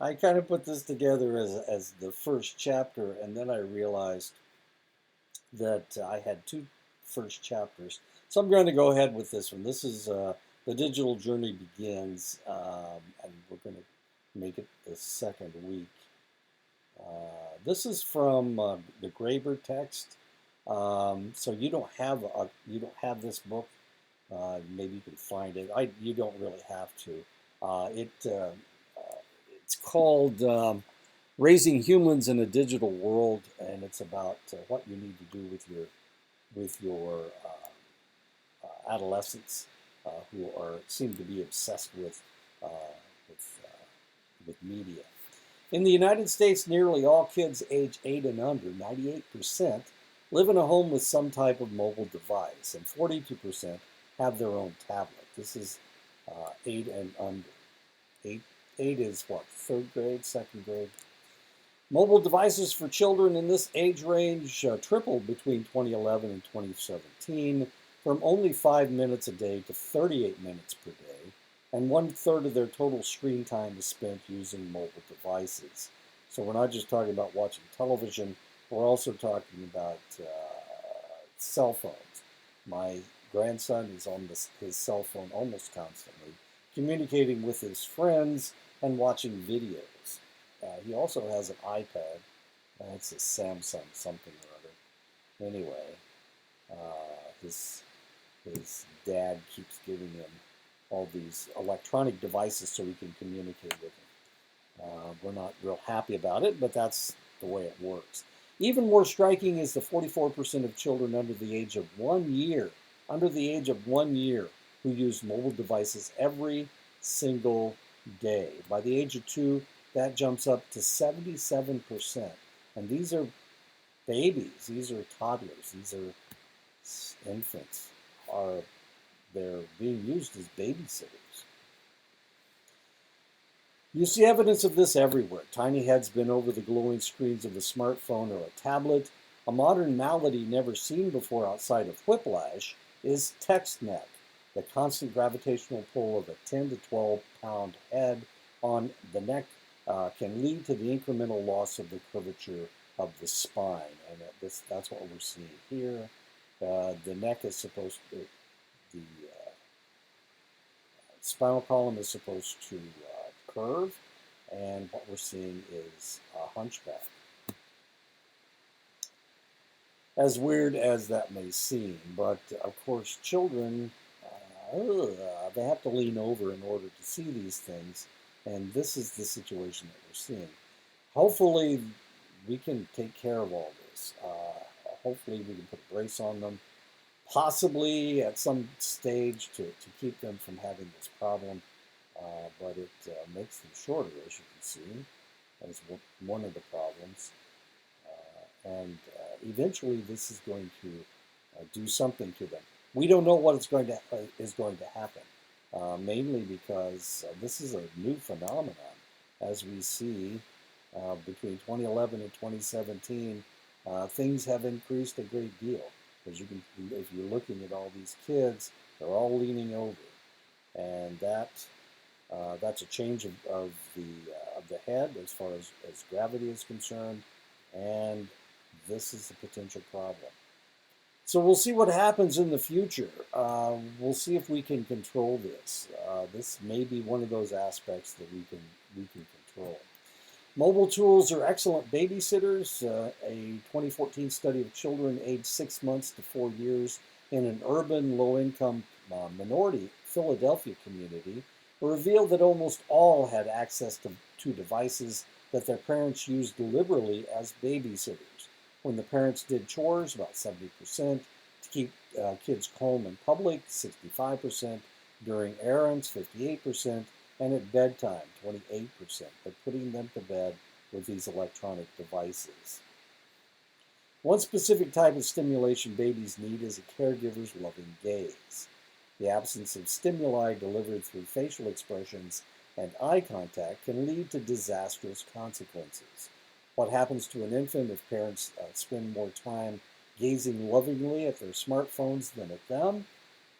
I kind of put this together as the first chapter, and then I realized that I had two first chapters. So I'm going to go ahead with this one. This is The Digital Journey Begins, and we're going to make it the second week. This is from the Graeber text. So you don't have this book. Maybe you can find it. You don't really have to. It's called Raising Humans in a Digital World, and it's about what you need to do with your adolescents who are seem to be obsessed uh, with with media. In the United States, nearly all kids age 8 and under, 98%, live in a home with some type of mobile device, and 42% have their own tablet. This is 8 and under. 8, 8 is what, third grade, second grade? Mobile devices for children in this age range tripled between 2011 and 2017 from only 5 minutes a day to 38 minutes per day, and one third of their total screen time is spent using mobile devices. So we're not just talking about watching television, we're also talking about cell phones. My grandson is on his cell phone almost constantly, communicating with his friends and watching videos. He also has an iPad. It's a Samsung something or other. Anyway, his dad keeps giving him all these electronic devices so he can communicate with him. We're not real happy about it, but that's the way it works. Even more striking is the 44% of children under the age of 1 year, who use mobile devices every single day. By the age of 2, that jumps up to 77%. And these are babies, these are toddlers, these are infants. Are They're being used as babysitters. You see evidence of this everywhere. Tiny heads bent over the glowing screens of a smartphone or a tablet. A modern malady never seen before outside of whiplash is text neck, the constant gravitational pull of a 10 to 12 pound head on the neck can lead to the incremental loss of the curvature of the spine. And that's what we're seeing here. The neck is supposed to, the spinal column is supposed to curve, and what we're seeing is a hunchback. As weird as that may seem, but of course, children, they have to lean over in order to see these things, and this is the situation that we're seeing. Hopefully, we can take care of all this. Hopefully, we can put a brace on them, possibly at some stage to keep them from having this problem. But it makes them shorter, as you can see, as one of the problems. And eventually, this is going to do something to them. We don't know what is going to happen, mainly because this is a new phenomenon, as we see between 2011 and 2017. Things have increased a great deal. As you can, if you're looking at all these kids, they're all leaning over, and that's a change of the head as far as gravity is concerned, and this is a potential problem. So we'll see what happens in the future. We'll see if we can control this. This may be one of those aspects that we can control. Mobile tools are excellent babysitters. A 2014 study of children aged 6 months to 4 years in an urban, low-income minority Philadelphia community revealed that almost all had access to devices that their parents used deliberately as babysitters. When the parents did chores, about 70%, to keep kids calm in public, 65%, during errands, 58%, and at bedtime, 28%, but putting them to bed with these electronic devices. One specific type of stimulation babies need is a caregiver's loving gaze. The absence of stimuli delivered through facial expressions and eye contact can lead to disastrous consequences. What happens to an infant if parents spend more time gazing lovingly at their smartphones than at them?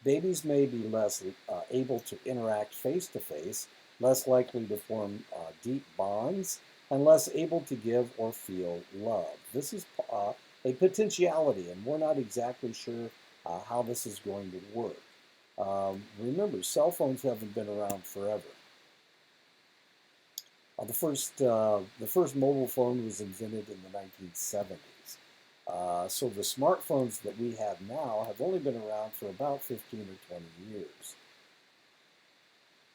Babies may be less able to interact face to face less likely to form deep bonds, and less able to give or feel love. This is a potentiality, and we're not exactly sure how this is going to work. Remember, cell phones haven't been around forever. The first mobile phone was invented in the 1970s. So the smartphones that we have now have only been around for about 15 or 20 years.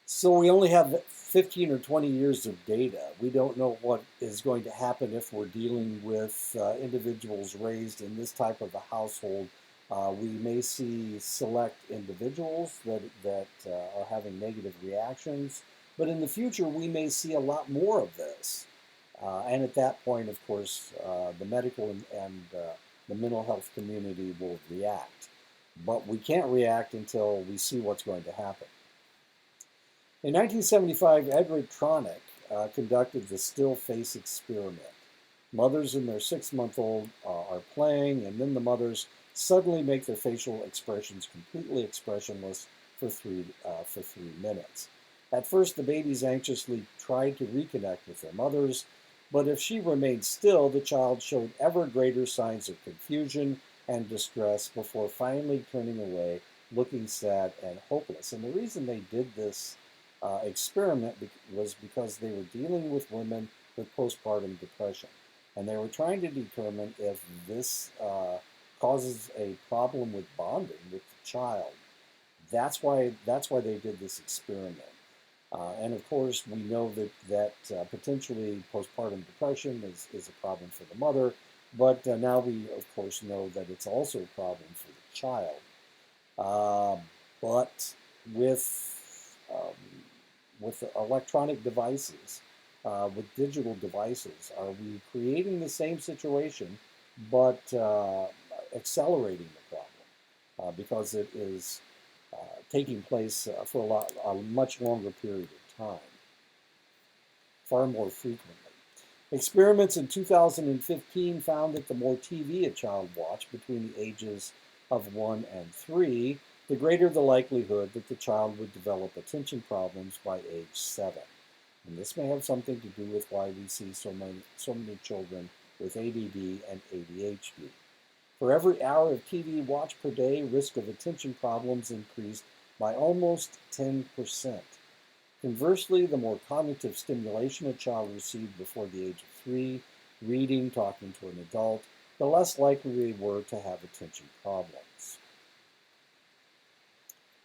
So we only have 15 or 20 years of data. We don't know what is going to happen if we're dealing with individuals raised in this type of a household. We may see select individuals that are having negative reactions, but in the future we may see a lot more of this. And at that point, of course, the medical and the mental health community will react. But we can't react until we see what's going to happen. In 1975, Edward Tronick conducted the still face experiment. Mothers and their 6-month-old are playing, and then the mothers suddenly make their facial expressions completely expressionless for 3 minutes. At first, the babies anxiously tried to reconnect with their mothers, but if she remained still, the child showed ever greater signs of confusion and distress before finally turning away, looking sad and hopeless. And the reason they did this experiment was because they were dealing with women with postpartum depression. And they were trying to determine if this causes a problem with bonding with the child. That's why they did this experiment. And of course, we know that potentially postpartum depression is a problem for the mother, but now we, of course, know that it's also a problem for the child. But with electronic devices, with digital devices, are we creating the same situation but accelerating the problem because it is taking place for a much longer period of time, far more frequently? Experiments in 2015 found that the more TV a child watched between the ages of 1 and 3, the greater the likelihood that the child would develop attention problems by age 7. And this may have something to do with why we see so many children with ADD and ADHD. For every hour of TV watched per day, risk of attention problems increased by almost 10%. Conversely, the more cognitive stimulation a child received before the age of 3, reading, talking to an adult, the less likely they were to have attention problems.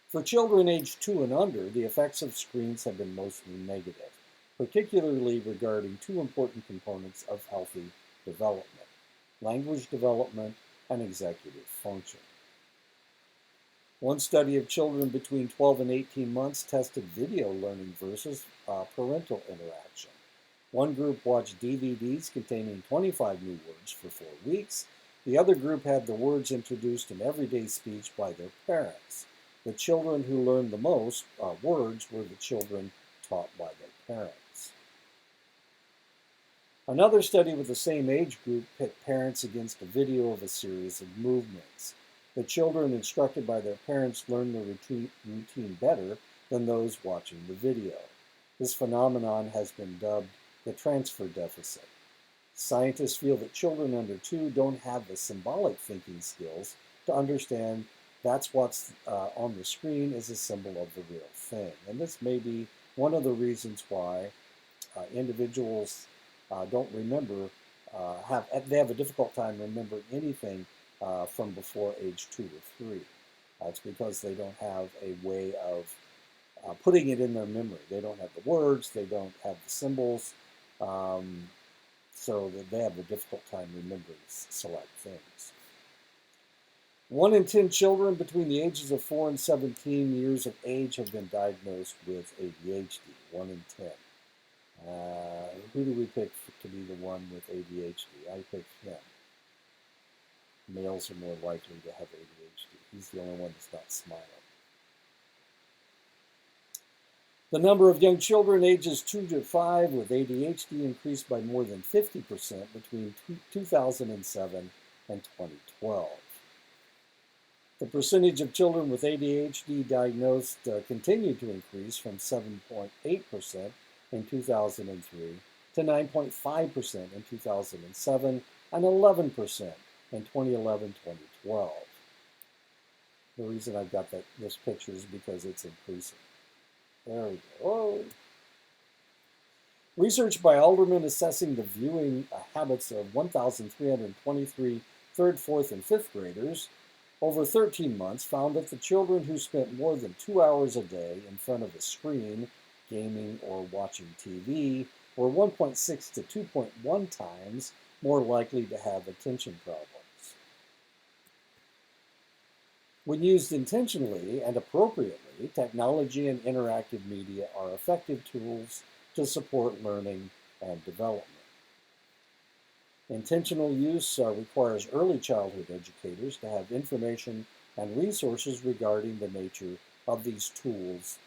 For children aged 2 and under, the effects of screens have been mostly negative, particularly regarding two important components of healthy development: language development and executive function. One study of children between 12 and 18 months tested video learning versus parental interaction. One group watched DVDs containing 25 new words for 4 weeks. The other group had the words introduced in everyday speech by their parents. The children who learned the most words were the children taught by their parents. Another study with the same age group pit parents against a video of a series of movements. The children instructed by their parents learned the routine better than those watching the video. This phenomenon has been dubbed the transfer deficit. Scientists feel that children under 2 don't have the symbolic thinking skills to understand that's what's on the screen is a symbol of the real thing. And this may be one of the reasons why individuals don't remember, they have a difficult time remembering anything from before age 2 or 3. It's because they don't have a way of putting it in their memory. They don't have the words, they don't have the symbols, so that they have a difficult time remembering select things. 1 in 10 children between the ages of 4 and 17 years of age have been diagnosed with ADHD. 1 in 10. Who do we pick to be the one with ADHD? I picked him. Males are more likely to have ADHD. He's the only one that's not smiling. The number of young children ages 2 to 5 with ADHD increased by more than 50% between 2007 and 2012. The percentage of children with ADHD diagnosed continued to increase from 7.8% in 2003 to 9.5% in 2007 and 11% in 2011-2012. The reason I've got this picture is because it's increasing. There we go. Oh. Research by Alderman assessing the viewing habits of 1,323 third, fourth, and fifth graders over 13 months found that the children who spent more than 2 hours a day in front of a screen, gaming or watching TV, were 1.6 to 2.1 times more likely to have attention problems. When used intentionally and appropriately, technology and interactive media are effective tools to support learning and development. Intentional use requires early childhood educators to have information and resources regarding the nature of these tools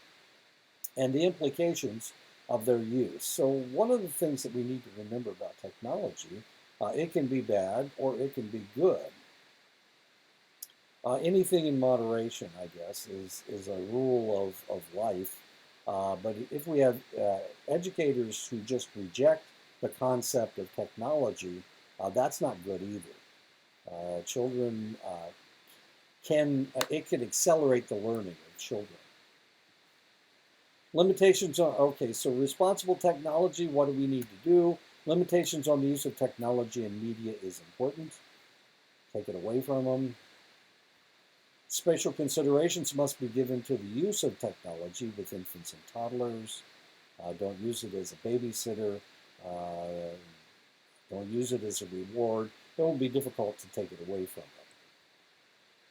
and the implications of their use. So one of the things that we need to remember about technology, it can be bad or it can be good. Anything in moderation, I guess, is a rule of life. But if we have educators who just reject the concept of technology, that's not good either. Children it can accelerate the learning of children. Limitations on, okay, so responsible technology, what do we need to do? Limitations on the use of technology and media is important. Take it away from them. Special considerations must be given to the use of technology with infants and toddlers. Don't use it as a babysitter. Don't use it as a reward. It will be difficult to take it away from them.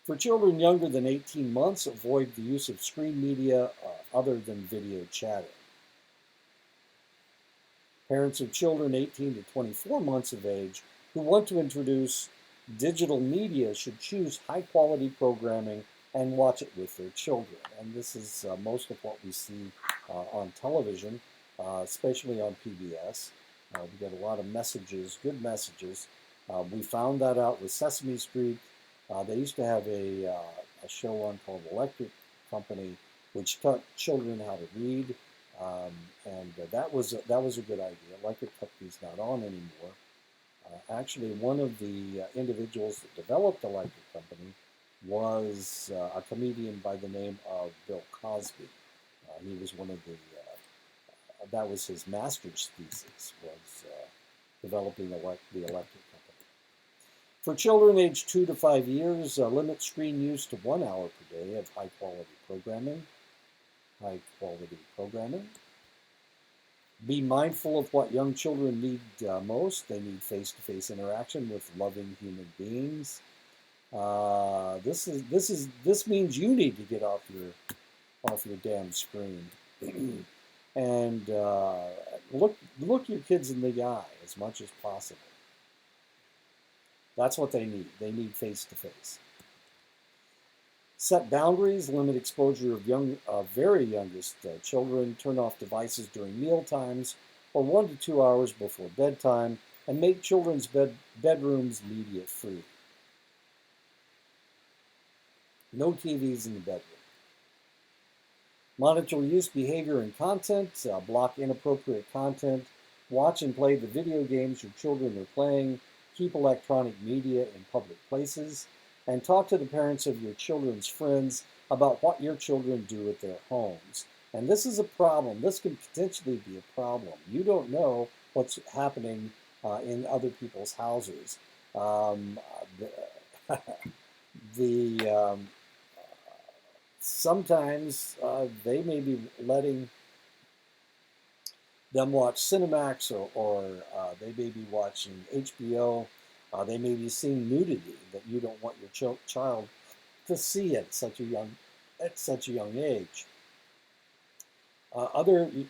For children younger than 18 months, avoid the use of screen media other than video chatting. Parents of children 18 to 24 months of age who want to introduce digital media should choose high-quality programming and watch it with their children. And this is most of what we see on television, especially on PBS. We get a lot of messages, good messages. We found that out with Sesame Street. They used to have a show on called Electric Company, which taught children how to read, and that was a good idea. Electric Company's not on anymore. Actually, one of the individuals that developed Electric Company was a comedian by the name of Bill Cosby. He was one of that was his master's thesis, was developing the Electric Company. For children aged 2 to 5 years, limit screen use to 1 hour per day of high-quality programming. Be mindful of what young children need most. They need face-to-face interaction with loving human beings. This means you need to get off your damn screen and look your kids in the eye as much as possible. That's what they need. They need face-to-face. Set boundaries, limit exposure of very youngest children, turn off devices during meal times or 1 to 2 hours before bedtime, and make children's bedrooms media free. No TVs in the bedroom. Monitor use behavior and content, block inappropriate content, watch and play the video games your children are playing, keep electronic media in public places, and talk to the parents of your children's friends about what your children do at their homes. And this is a problem. This could potentially be a problem. You don't know what's happening in other people's houses. Sometimes they may be letting them watch Cinemax or they may be watching HBO. They may be seeing nudity that you don't want your child to see at such a young age.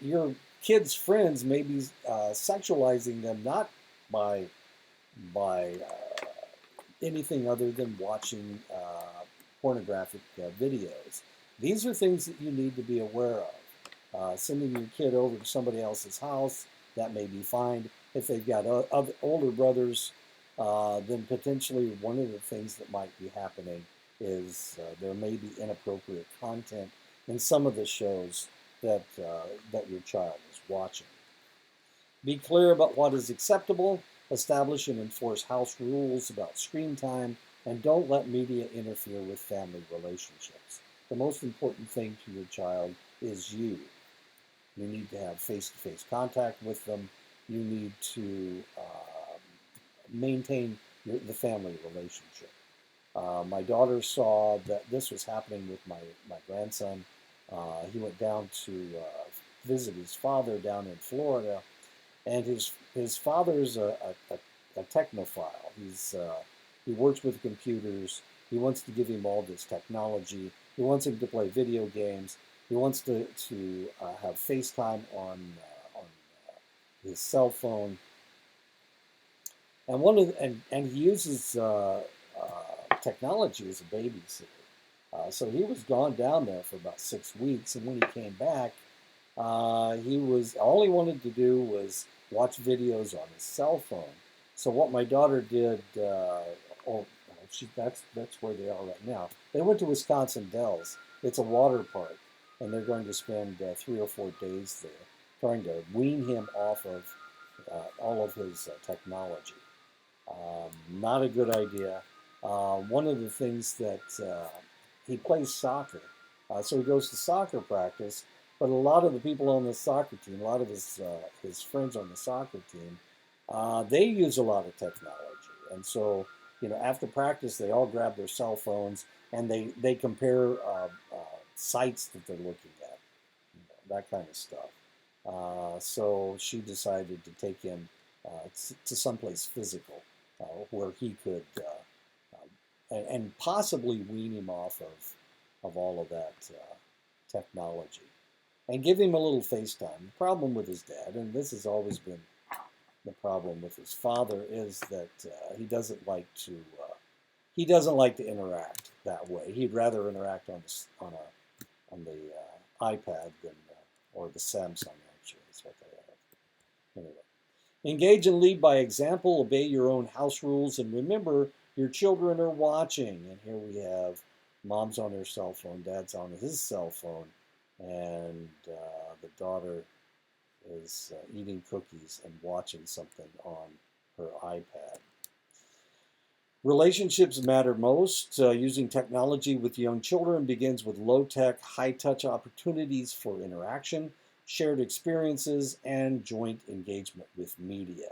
Your kids' friends may be sexualizing them not by anything other than watching pornographic videos. These are things that you need to be aware of. Sending your kid over to somebody else's house, that may be fine. If they've got older brothers, then potentially one of the things that might be happening is there may be inappropriate content in some of the shows that your child is watching. Be clear about what is acceptable, establish and enforce house rules about screen time, and don't let media interfere with family relationships. The most important thing to your child is you. You need to have face-to-face contact with them. You need to maintain the family relationship. My daughter saw that this was happening with my grandson. He went down to visit his father down in Florida, and his father's a technophile. He works with computers. He wants to give him all this technology. He wants him to play video games. He wants to have FaceTime on his cell phone, and he uses technology as a babysitter. So he was gone down there for about 6 weeks, and when he came back, he was all he wanted to do was watch videos on his cell phone. So what my daughter did, that's where they are right now. They went to Wisconsin Dells. It's a water park, and they're going to spend 3 or 4 days there, trying to wean him off of all of his technology. Not a good idea. One of the things that he plays soccer, so he goes to soccer practice. But a lot of the people on the soccer team, a lot of his friends on the soccer team, they use a lot of technology, and so after practice they all grab their cell phones and they compare sites that they're looking at, that kind of stuff. So she decided to take him to someplace physical where he could and possibly wean him off of all of that technology and give him a little FaceTime. The problem with his dad, and this has always been the problem with his father, is that he doesn't like to interact that way. He'd rather interact on the iPad than or the Samsung, actually is what they have. Anyway, engage and lead by example. Obey your own house rules, and remember your children are watching. And here we have mom's on her cell phone, dad's on his cell phone, and the daughter is eating cookies and watching something on her iPad. Relationships matter most. Using technology with young children begins with low-tech, high-touch opportunities for interaction, shared experiences, and joint engagement with media.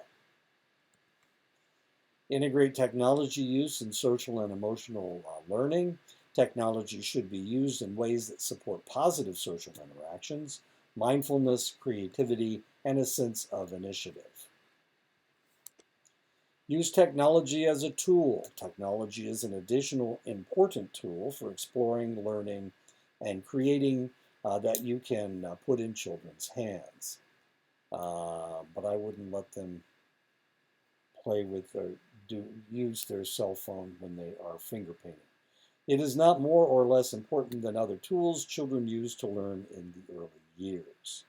Integrate technology use in social and emotional learning. Technology should be used in ways that support positive social interactions, mindfulness, creativity, and a sense of initiative. Use technology as a tool. Technology is an additional important tool for exploring, learning, and creating that you can put in children's hands. But I wouldn't let them play with use their cell phone when they are finger painting. It is not more or less important than other tools children use to learn in the early years,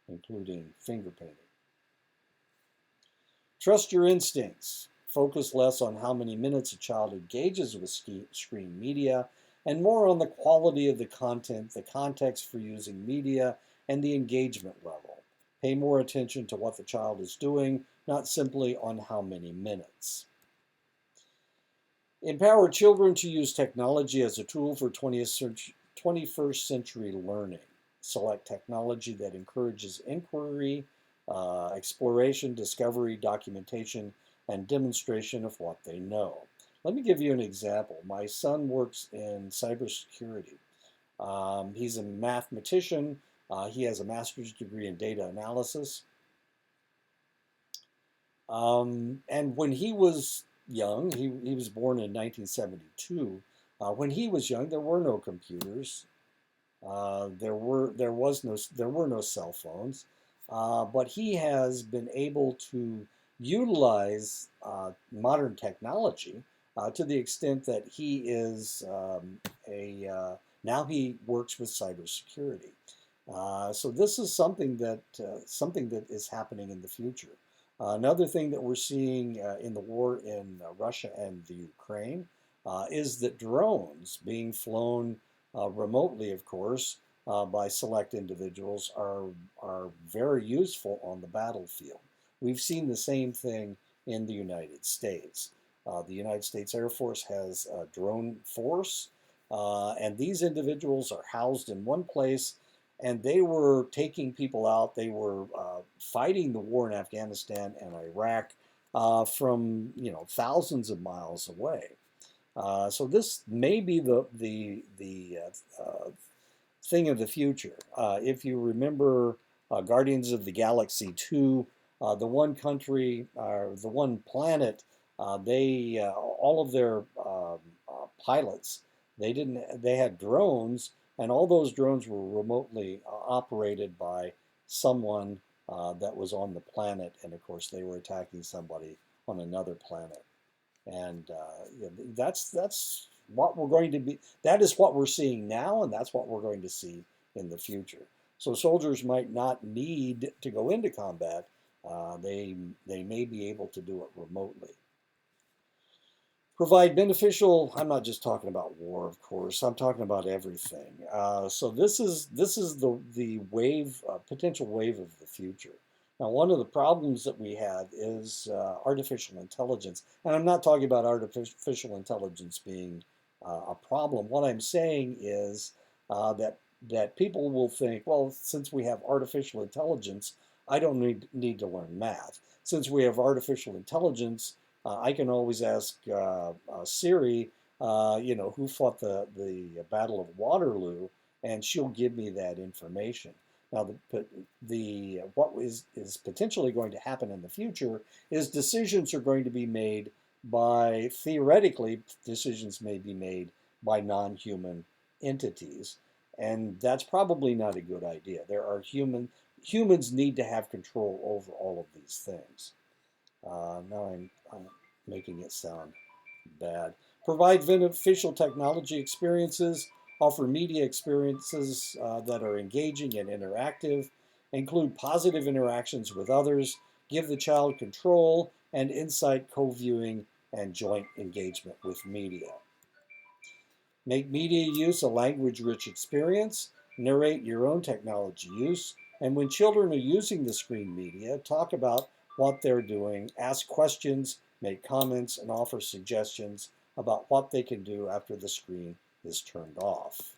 including finger painting. Trust your instincts. Focus less on how many minutes a child engages with screen media and more on the quality of the content, the context for using media, and the engagement level. Pay more attention to what the child is doing, not simply on how many minutes. Empower children to use technology as a tool for 21st century learning. Select technology that encourages inquiry, exploration, discovery, documentation, and demonstration of what they know. Let me give you an example. My son works in cybersecurity. He's a mathematician. He has a master's degree in data analysis. And when he was young, he was born in 1972. When he was young, there were no computers. There were no cell phones. But he has been able to utilize modern technology to the extent that he is now he works with cybersecurity. So this is something that is happening in the future. Another thing that we're seeing in the war in Russia and the Ukraine, is that drones being flown remotely, of course, by select individuals are very useful on the battlefield. We've seen the same thing in the United States. The United States Air Force has a drone force, and these individuals are housed in one place, and they were taking people out. They were fighting the war in Afghanistan and Iraq from thousands of miles away. So this may be the thing of the future. If you remember Guardians of the Galaxy 2, the one country, the one planet, they all of their pilots, they had drones, and all those drones were remotely operated by someone that was on the planet, and of course they were attacking somebody on another planet. And that's what we're going to be. That is what we're seeing now, and that's what we're going to see in the future. So soldiers might not need to go into combat. They may be able to do it remotely. Provide beneficial. I'm not just talking about war, of course. I'm talking about everything. So this is the wave, potential wave of the future. Now, one of the problems that we have is artificial intelligence, and I'm not talking about artificial intelligence being a problem. What I'm saying is that people will think, well, since we have artificial intelligence, I don't need to learn math. Since we have artificial intelligence, I can always ask Siri, who fought the Battle of Waterloo, and she'll give me that information. Now, what is potentially going to happen in the future is decisions are going to be made theoretically, decisions may be made by non-human entities, and that's probably not a good idea. Humans need to have control over all of these things. Now I'm making it sound bad. Provide beneficial technology experiences, offer media experiences that are engaging and interactive, include positive interactions with others, give the child control and insight, co-viewing, and joint engagement with media. Make media use a language-rich experience, narrate your own technology use, and when children are using the screen media, talk about what they're doing, ask questions, make comments, and offer suggestions about what they can do after the screen is turned off.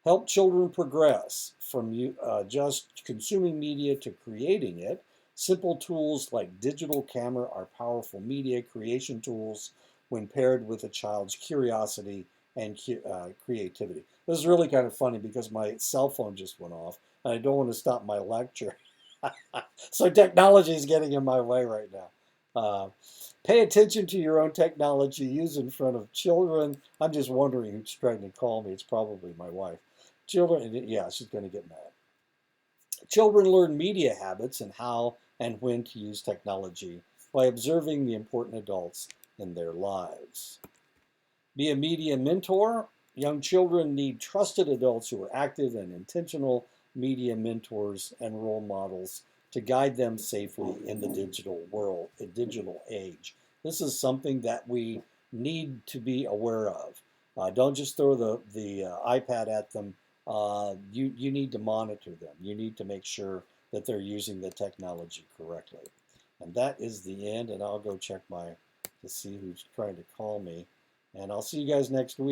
Help children progress from just consuming media to creating it. Simple tools like digital camera are powerful media creation tools when paired with a child's curiosity and creativity. This is really kind of funny because my cell phone just went off and I don't want to stop my lecture. So technology is getting in my way right now. Pay attention to your own technology use in front of children. I'm just wondering who's trying to call me. It's probably my wife. Children, yeah, she's going to get mad. Children learn media habits and how and when to use technology by observing the important adults in their lives. Be a media mentor. Young children need trusted adults who are active and intentional media mentors and role models to guide them safely in the digital world, the digital age. This is something that we need to be aware of. Don't just throw the iPad at them. You need to monitor them. You need to make sure that they're using the technology correctly. And that is the end. And I'll go check to see who's trying to call me. And I'll see you guys next week.